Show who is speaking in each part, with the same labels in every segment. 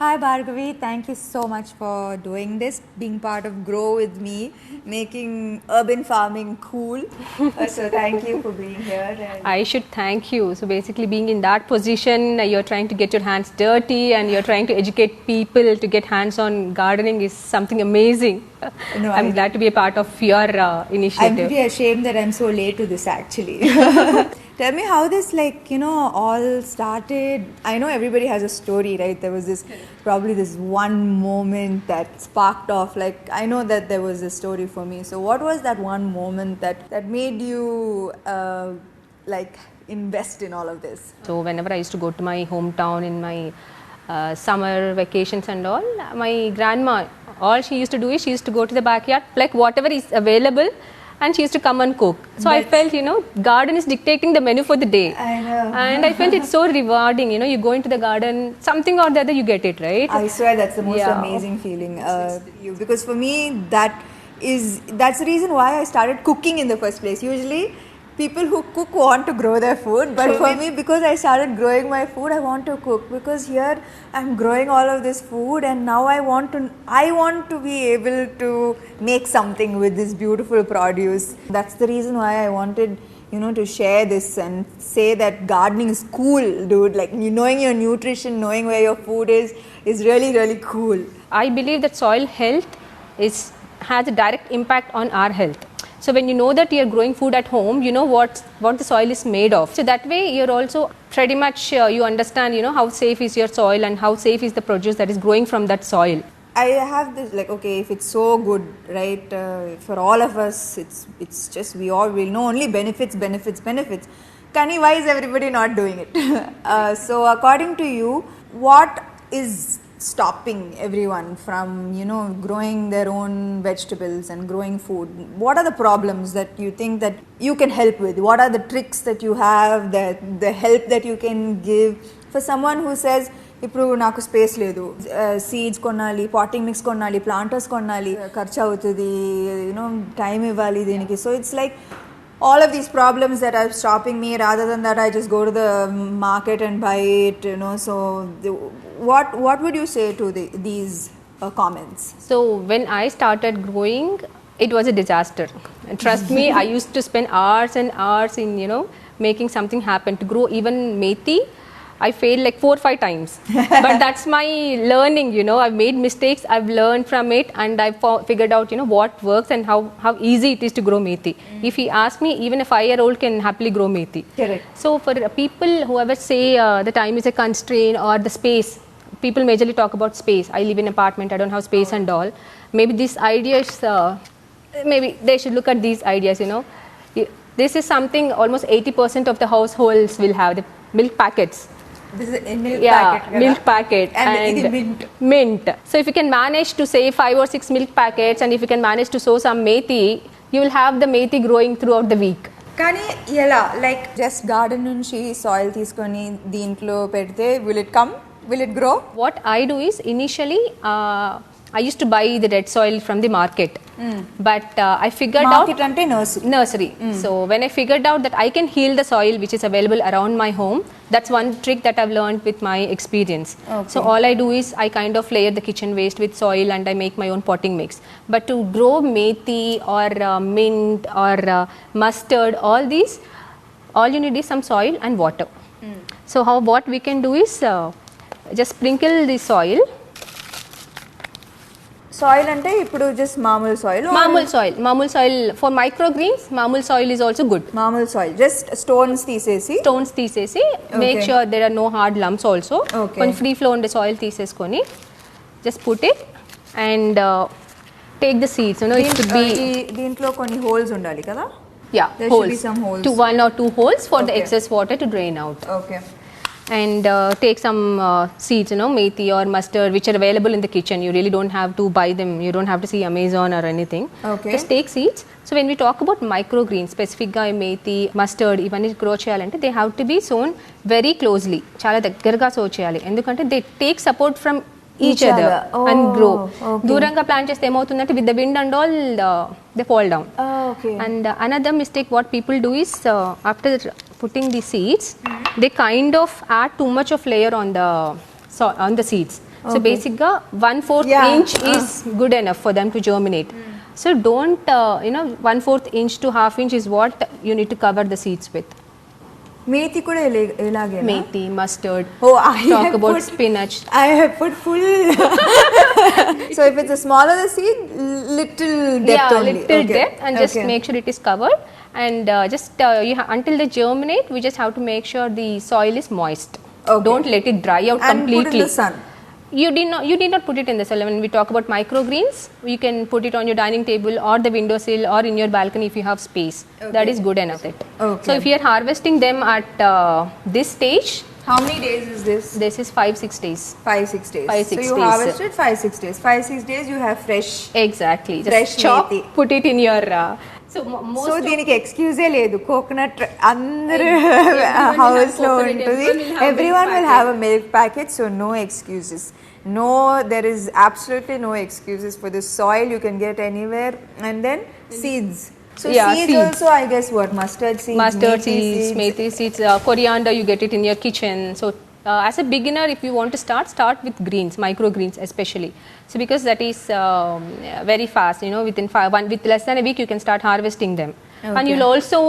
Speaker 1: Hi Bhargavi, thank you so much for doing this, being part of Grow with me, making urban farming cool. So thank you for being here.
Speaker 2: I should thank you. So basically being in that position, you're trying to get your hands dirty and you're trying to educate people to get hands on gardening is something amazing.
Speaker 1: No,
Speaker 2: I'm glad to be a part of your
Speaker 1: I'm
Speaker 2: initiative.
Speaker 1: pretty ashamed that I'm so late to this actually. Tell me how this all started. I know everybody has a story, right? There was probably this one moment that sparked off. Like I know that there was a story for me. So what was that one moment that made you invest in all of this?
Speaker 2: So whenever I used to go to my hometown in my summer vacations and all, my grandma, all she used to do is she used to go to the backyard, like whatever is available, and she used to come and cook. So I felt, garden is dictating the menu for the day.
Speaker 1: I know.
Speaker 2: And I felt it's so rewarding, you go into the garden, something or the other you get it, right?
Speaker 1: I swear that's the most amazing feeling. Because for me, that's the reason why I started cooking in the first place. Usually, people who cook want to grow their food, but for me, because I started growing my food, I want to cook. Because here I'm growing all of this food, and now I want to be able to make something with this beautiful produce. That's the reason why I wanted to share this and say that gardening is cool, dude. Like knowing your nutrition, knowing where your food is really, really cool.
Speaker 2: I believe that soil health has a direct impact on our health. So when you know that you're growing food at home, you know what the soil is made of. So that way you're also pretty much, you understand, how safe is your soil and how safe is the produce that is growing from that soil.
Speaker 1: I have this if it's so good, right, for all of us, it's just we all will know only benefits. Kani, why is everybody not doing it? So according to you, what is stopping everyone from growing their own vegetables and growing food? What are the problems that you think that you can help with? What are the tricks that you have, the help that you can give for someone who says ఇప్పుడు నాకు space లేదు, seeds కొనాలి, potting mix కొనాలి, planters కొనాలి, ఖర్చు అవుతుంది, time ఇవ్వాలి దీనికి. So it's like all of these problems that are stopping me. Rather than that, I just go to the market and buy it, so what would you say to these comments?
Speaker 2: So when I started growing, it was a disaster. And trust me, I used to spend hours and hours in making something happen. To grow even methi, I failed like 4 or 5 times. But that's my learning, I've made mistakes, I've learned from it, and I've figured out, what works and how easy it is to grow methi. If you ask me, even a 5-year-old can happily grow methi.
Speaker 1: Correct.
Speaker 2: So for people who ever say the time is a constraint or the space, people majorly talk about space. I live in an apartment, I don't have space and all. Maybe this idea is, maybe they should look at these ideas, This is something almost 80% of the households will have, the milk packets.
Speaker 1: This is a milk packet.
Speaker 2: Milk packet and mint. So if you can manage to save 5 or 6 milk packets, and if you can manage to sow some methi, you will have the methi growing throughout the week.
Speaker 1: కానీ ఎలా, like just garden నుంచి soil తీసుకొని దీంట్లో పెడితే will it grow?
Speaker 2: What I do is initially I used to buy the red soil from the market, but I figured
Speaker 1: market ante
Speaker 2: nursery. So when I figured out that I can heal the soil which is available around my home, that's one trick that I've learned with my experience.
Speaker 1: Okay.
Speaker 2: So all I do is I kind of layer the kitchen waste with soil and I make my own potting mix. But to grow methi or mint or mustard, all these, all you need is some soil and water. So what we can do is just sprinkle the soil.
Speaker 1: Soil అంటే ఇప్పుడు just మామూలు soil
Speaker 2: for microgreens. మామూలు soil is also good.
Speaker 1: మామూలు soil just stones తీసేసి
Speaker 2: make sure there are no hard lumps also. కొంచెం free flow ఉండే soil తీసేసుకొని just put it and take the seeds, it should be
Speaker 1: దీంట్లో కొన్ని holes ఉండాలి కదా? There
Speaker 2: holes.
Speaker 1: should be some holes.
Speaker 2: To 1 or 2 holes for the excess water to drain out.
Speaker 1: Okay.
Speaker 2: And take some seeds, methi or mustard, which are available in the kitchen. You really don't have to buy them. You don't have to see Amazon or anything.
Speaker 1: Okay.
Speaker 2: Just take seeds. So when we talk about microgreens, specifically methi, mustard, ఇవన్నీ grow చేయాలంటే they have to be sown very closely. చాలా దగ్గరగా sow చేయాలి. ఎందుకంటే they take support from each other and grow. దూరంగా plant చేస్తే ఏమవుతుందంటే with the wind and all they fall down.
Speaker 1: Okay.
Speaker 2: And another mistake what people do is after putting the seeds, they kind of add too much of layer on the seeds. So basically 1/4
Speaker 1: Yeah.
Speaker 2: inch is good enough for them to germinate. So don't 1/4 inch to half inch is what you need to cover the seeds with.
Speaker 1: Methi kuda elage.
Speaker 2: Methi, mustard.
Speaker 1: Oh,
Speaker 2: Talk about spinach.
Speaker 1: I have put full. So if it's a smaller the seed, little depth only.
Speaker 2: Little
Speaker 1: Okay.
Speaker 2: depth, and just
Speaker 1: Okay.
Speaker 2: make sure it is covered. And until they germinate, we just have to make sure the soil is moist.
Speaker 1: Okay.
Speaker 2: Don't let it dry out
Speaker 1: And
Speaker 2: completely.
Speaker 1: put in the sun.
Speaker 2: You did not put it in the sun. When we talk about microgreens, you can put it on your dining table or the windowsill or in your balcony if you have space. That is good enough.
Speaker 1: Okay.
Speaker 2: So if you are harvesting them at this stage,
Speaker 1: How many days is this?
Speaker 2: this is 5-6 days.
Speaker 1: 5-6 days.
Speaker 2: 5-6
Speaker 1: so you
Speaker 2: days.
Speaker 1: harvested 5-6 days. 5-6 days you have fresh.
Speaker 2: Exactly. Just
Speaker 1: Fresh
Speaker 2: chop,
Speaker 1: methi.
Speaker 2: put it in your. Most
Speaker 1: so
Speaker 2: of-
Speaker 1: దీనికి ఎక్స్క్యూజే లేదు coconut అందరు
Speaker 2: Everyone will
Speaker 1: house
Speaker 2: have
Speaker 1: లో
Speaker 2: coconut,
Speaker 1: ఉంటుంది
Speaker 2: everyone will have
Speaker 1: everyone
Speaker 2: milk
Speaker 1: will have a milk packet so no excuses no there is absolutely no excuses for the soil you can get anywhere and then seeds so
Speaker 2: Yeah,
Speaker 1: seeds
Speaker 2: seeds.
Speaker 1: also I guess what mustard seeds
Speaker 2: Mustard
Speaker 1: methi
Speaker 2: seeds, methi seeds, coriander, you get it in your kitchen. So as a beginner, if you want to start with greens, microgreens especially. So because that is very fast, with less than a week you can start harvesting them. And
Speaker 1: Okay.
Speaker 2: you'll also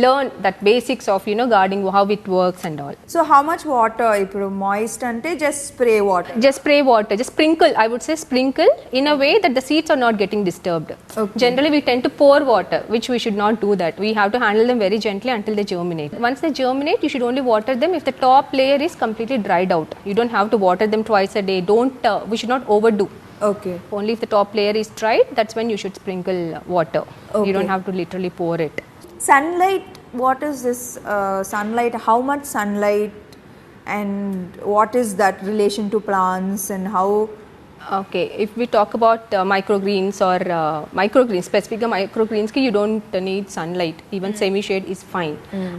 Speaker 2: learn that basics of gardening, how it works and all.
Speaker 1: so how much water ఇప్పుడు moist అంటే just spray water
Speaker 2: Just spray water, just sprinkle. I would say sprinkle in a way that the seeds are not getting disturbed.
Speaker 1: Okay.
Speaker 2: Generally, we tend to pour water, which we should not do that. We have to handle them very gently until they germinate. Once they germinate, you should only water them if the top layer is completely dried out. You don't have to water them twice a day. We should not overdo.
Speaker 1: okay
Speaker 2: Only if the top layer is dried, that's when you should sprinkle water.
Speaker 1: Okay.
Speaker 2: You don't have to literally pour it.
Speaker 1: sunlight what is this sunlight how much sunlight and what is that relation to plants and how
Speaker 2: Okay, if we talk about microgreens or microgreens, specific microgreens, you don't need sunlight. Even semi-shade is fine.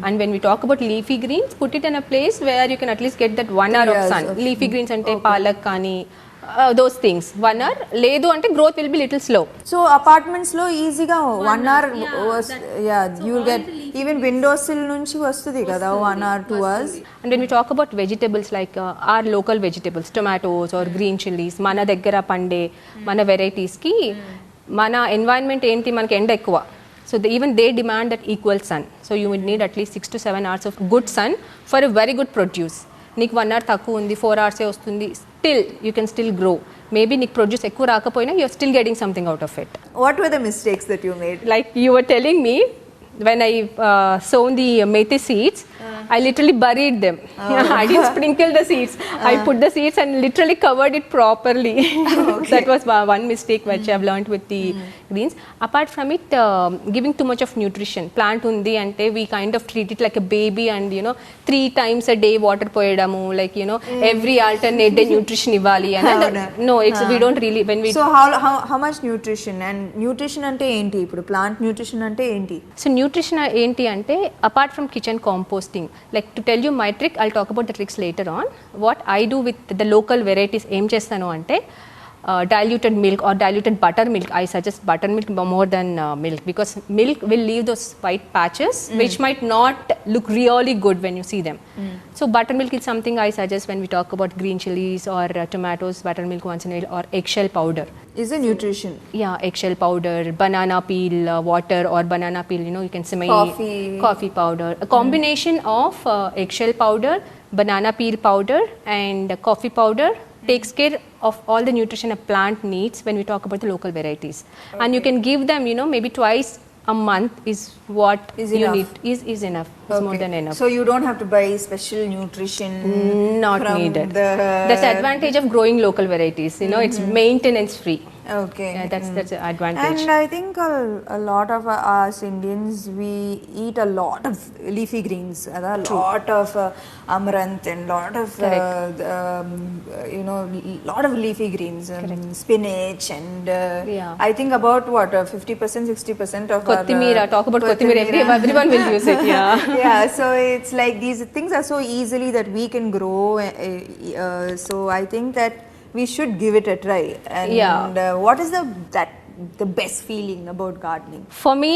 Speaker 2: And when we talk about leafy greens, put it in a place where you can at least get that 1 hour of
Speaker 1: Yes,
Speaker 2: sun.
Speaker 1: okay.
Speaker 2: Leafy greens ante palak kani, those things. 1 hour. Ledu ante growth will be little slow.
Speaker 1: so apartments లో ఈజీగా 1 hour you will get even windowsill నుంచి వస్తుంది కదా 1 hour 2 hours
Speaker 2: And when we talk about vegetables like our local vegetables, tomatoes or green chilies, mana daggara pande, mana varieties ki, mana environment enti manaki end ఎక్కువ. So even they demand that equal sun. So you would need at least 6 to 7 hours of good sun for a very good produce. నీకు 1 hour తక్కువ ఉంది 4 hours వస్తుంది still you can still grow. Maybe నీకు produce ఎక్కువ రాకపోయినా you're still getting something out of it.
Speaker 1: what were the mistakes that you made
Speaker 2: Like you were telling me, when I sown the methi seeds, I literally buried them. I didn't sprinkle the seeds. I put the seeds and literally covered it properly. That was one mistake which I've learned with the greens. Apart from it, giving too much of nutrition. Plant undi ante we kind of treat it like a baby and 3 times a day water poyedamu, like every alternate day nutrition ivali. And no, we don't really, when we
Speaker 1: so how much nutrition and nutrition అంటే ఏంటి ఇప్పుడు plant nutrition అంటే ఏంటి
Speaker 2: So nutrition ఏంటి అంటే apart from kitchen composting, like to tell you my trick, I'll talk about the tricks later on. What I do with the local varieties ఏం చేస్తాను అంటే diluted milk or diluted buttermilk. I suggest buttermilk more than milk because milk will leave those white patches which might not look really good when you see them. So buttermilk is something I suggest when we talk about green chilies or tomatoes, buttermilk once in a while, or eggshell powder.
Speaker 1: is a nutrition
Speaker 2: Yeah, eggshell powder, banana peel water or banana peel, you can simmer coffee powder. A combination of eggshell powder, banana peel powder and coffee powder takes care of all the nutrition a plant needs when we talk about the local varieties. And you can give them, maybe twice a month is what
Speaker 1: Is
Speaker 2: you
Speaker 1: enough.
Speaker 2: need. Is enough. It's more than enough.
Speaker 1: so you don't have to buy special nutrition
Speaker 2: Not
Speaker 1: from
Speaker 2: needed.
Speaker 1: the-
Speaker 2: That's the advantage of growing local varieties. It's maintenance free.
Speaker 1: okay
Speaker 2: Yeah, that's the advantage.
Speaker 1: and I think a lot of us Indians we eat a lot of leafy greens a lot of amaranth and lot of lot of leafy greens spinach and
Speaker 2: Yeah.
Speaker 1: I think about 50% 60% of
Speaker 2: Kothimira,
Speaker 1: our,
Speaker 2: talk about Kothimira. Everyone will use it. Yeah.
Speaker 1: yeah so it's like these things are so easily that we can grow so I think that we should give it a try and
Speaker 2: Yeah.
Speaker 1: What is the best feeling about gardening
Speaker 2: For me,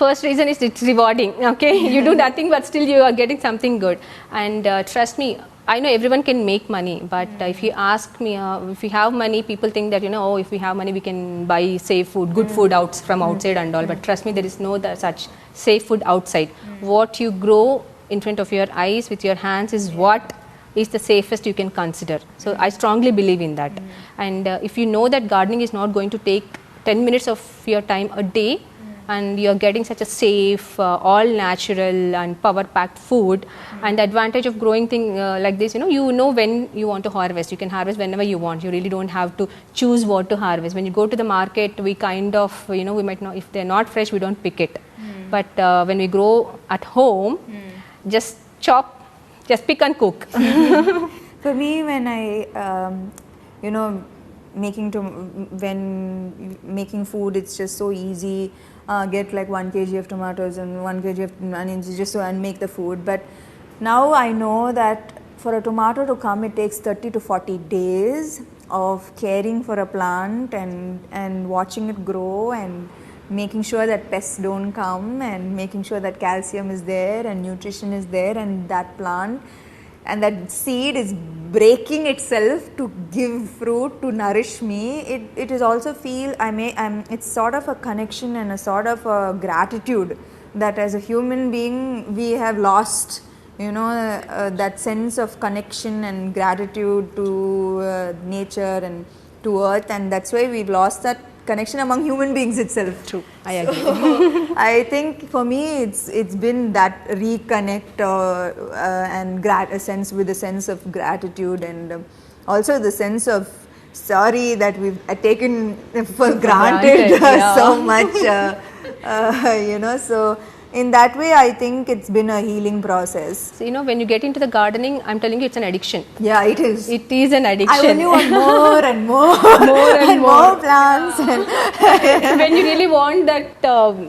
Speaker 2: first reason is it's rewarding. Okay, you do nothing but still you are getting something good. And trust me, I know everyone can make money, but if you ask me, if we have money, people think that, oh, if we have money, we can buy safe food, good food from outside and all. But trust me, there is no such safe food outside. What you grow in front of your eyes with your hands is what is the safest you can consider. So I strongly believe in that. And if you know that gardening is not going to take 10 minutes of your time a day, and you're getting such a safe, all natural and power packed food, and the advantage of growing thing like this, you know when you want to harvest. You can harvest whenever you want. You really don't have to choose what to harvest. When you go to the market, we kind of, we might not, if they're not fresh, we don't pick it. But when we grow at home, just chop, just pick and cook.
Speaker 1: For me, when I, making food, it's just so easy. Get like 1 kg of tomatoes and 1 kg of onions just so and make the food. But now I know that for a tomato to come, it takes 30 to 40 days of caring for a plant and watching it grow and making sure that pests don't come and making sure that calcium is there and nutrition is there and that plant and that seed is breaking itself to give fruit, to nourish me. It is also feel, it's sort of a connection and a sort of a gratitude that as a human being we have lost, that sense of connection and gratitude to nature and to earth, and that's why we've lost that connection among human beings itself.
Speaker 2: True, I agree.
Speaker 1: So, I think for me it's been that reconnect and a sense of gratitude and also the sense of sorry that we've taken for granted so much. So in that way, I think it's been a healing process.
Speaker 2: So, when you get into the gardening, I'm telling you, it's an addiction.
Speaker 1: Yeah, it is.
Speaker 2: It is an addiction.
Speaker 1: I only want more and more, and more plants.
Speaker 2: When you really want that,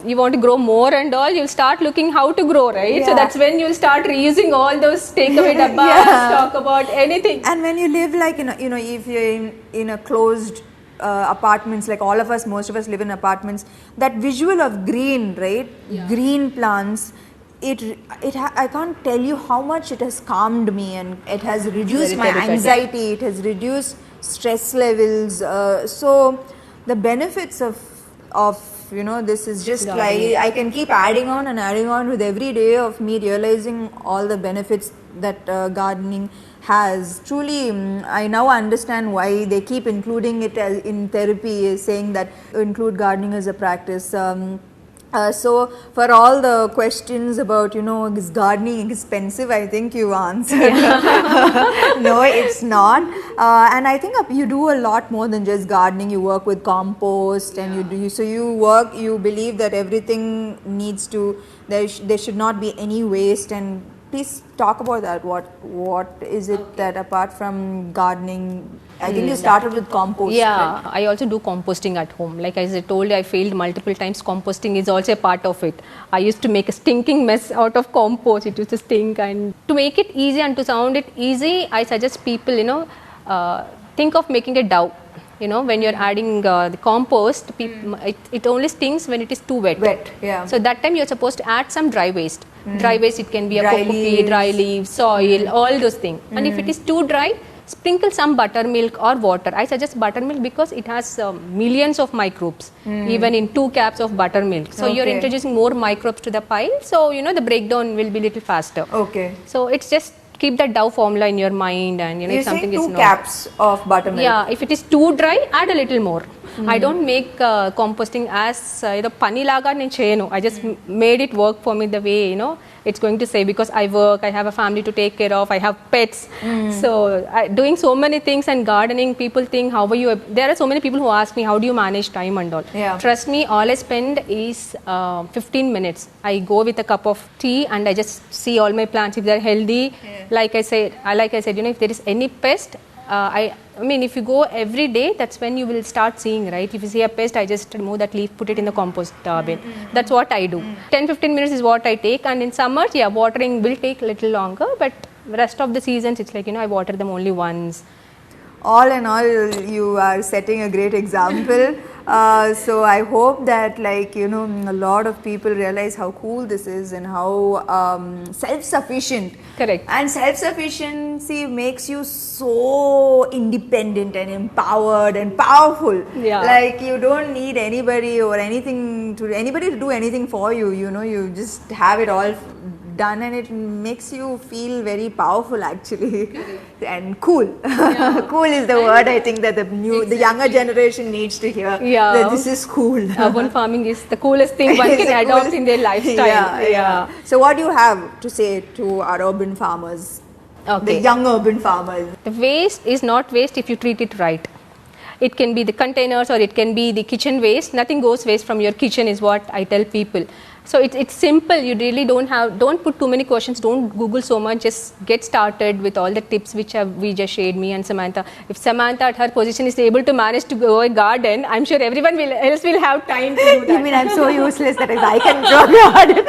Speaker 2: you want to grow more and all, you'll start looking how to grow, right?
Speaker 1: Yeah.
Speaker 2: So that's when you'll start reusing all those takeaway dabbas, talk about anything.
Speaker 1: And when you live like, if you're in a closed apartments, like all of us, most of us live in apartments, that visual of green, right? Yeah. Green plants, I can't tell you how much it has calmed me and it has reduced my anxiety, it has reduced stress levels. So the benefits of this is just like I can keep adding on with every day of me realizing all the benefits that gardening has. Truly, I now understand why they keep including it as in therapy, saying that include gardening as a practice. So for all the questions about, is gardening expensive, I think you answered. No, it's not. And I think you do a lot more than just gardening. You work with compost and you believe that everything needs to, there should not be any waste. And please talk about that. What is it that apart from gardening, I think you started with compost.
Speaker 2: Yeah, right? I also do composting at home. Like as I told you, I failed multiple times. Composting is also a part of it. I used to make a stinking mess out of compost. It used to stink. And to make it easy and to sound it easy, I suggest people, think of making a dough. When you're adding the compost, it only stinks when it is too wet.
Speaker 1: Yeah.
Speaker 2: So that time you're supposed to add some dry waste. Dry waste, it can be a coconut, dry leaves, soil, all those things. And if it is too dry, sprinkle some buttermilk or water. I suggest buttermilk because it has millions of microbes, even in 2 cups of buttermilk. So you're introducing more microbes to the pile. So, the breakdown will be a little faster.
Speaker 1: Okay.
Speaker 2: So it's just keep that dough formula in your mind, and if something is
Speaker 1: 2 cups of buttermilk.
Speaker 2: Yeah, if it is too dry, add a little more. I don't make composting as pani laga nen cheyanu. I just made it work for me the way it's going to say, because I work, I have a family to take care of, I have pets. So doing so many things and gardening, people think how are you? There are so many people who ask me how do you manage time and all. Yeah. Trust me, all I spend is 15 minutes. I go with a cup of tea and I just see all my plants if they're healthy. Yeah. Like I said, if there is any pest, I mean, if you go every day, that's when you will start seeing, right? If you see a pest, I just remove that leaf, put it in the compost bin. That's what I do. 10-15 minutes is what I take. And in summers, watering will take a little longer. But rest of the seasons, it's like, I water them only once.
Speaker 1: All in all, you are setting a great example. So I hope that, like, you know, a lot of people realize how cool this is and how self-sufficient.
Speaker 2: Correct.
Speaker 1: And self-sufficiency makes you so independent and empowered and powerful.
Speaker 2: Yeah.
Speaker 1: Like, you don't need anybody or anything to do anything for you. You know, you just have it all done, and it makes you feel very powerful, actually. And cool. Cool is the word I think that the younger generation needs to hear.
Speaker 2: Yeah.
Speaker 1: That this is cool.
Speaker 2: Urban farming is the coolest thing one
Speaker 1: It's
Speaker 2: can
Speaker 1: the
Speaker 2: adopt
Speaker 1: coolest-
Speaker 2: in their lifestyle.
Speaker 1: Yeah. So what do you have to say to our urban farmers?
Speaker 2: Okay.
Speaker 1: The young urban farmers.
Speaker 2: The waste is not waste if you treat it right. It can be the containers or it can be the kitchen waste. Nothing goes waste from your kitchen is what I tell people. So it's simple. You really don't put too many questions. Don't Google so much. Just get started with all the tips which we just shared, me and Samantha. If Samantha at her position is able to manage to grow a garden, I'm sure everyone else will have time to do that.
Speaker 1: You mean I'm so useless that if I can grow a garden?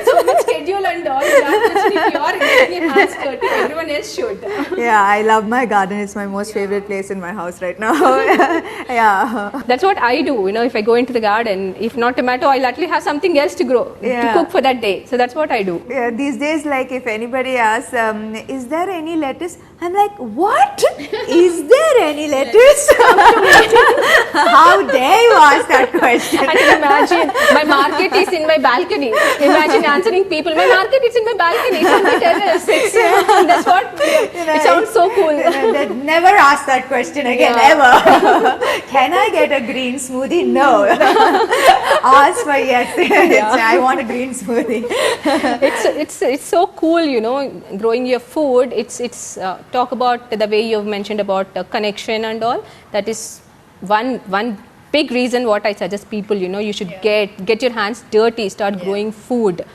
Speaker 2: So much schedule and all that. If you are getting your hands dirty, everyone else should.
Speaker 1: Yeah, I love my garden. It's my most favorite place in my house right now. Yeah.
Speaker 2: That's what I do. You know, if I go into the garden, if not tomato, I'll actually have something else to grow,
Speaker 1: Yeah.
Speaker 2: to cook for that day. So that's what I do.
Speaker 1: Yeah, these days, like, if anybody asks, is there any lettuce? I'm like, what? Is there any lettuce? How dare you ask that question?
Speaker 2: I can imagine my market is in my balcony. Imagine answering people, my market is in my balcony, it's on my terrace. That's what, it sounds so cool.
Speaker 1: Never ask that question again,
Speaker 2: Yeah.
Speaker 1: ever. Can I get a green smoothie? No. Ask for yes. I want a green smoothie.
Speaker 2: It's so cool, you know, growing your food. It's talk about the way you've mentioned about connection and all. That is one big reason what I suggest people, you know, you should get your hands dirty, start growing food,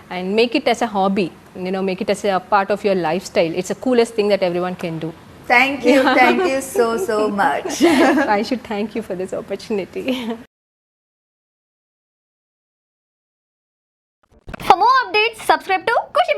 Speaker 2: and make it as a hobby. You know, make it as a part of your lifestyle. It's the coolest thing that everyone can do.
Speaker 1: Thank you so much.
Speaker 2: I should thank you for this opportunity.
Speaker 3: For more updates, subscribe to Kushi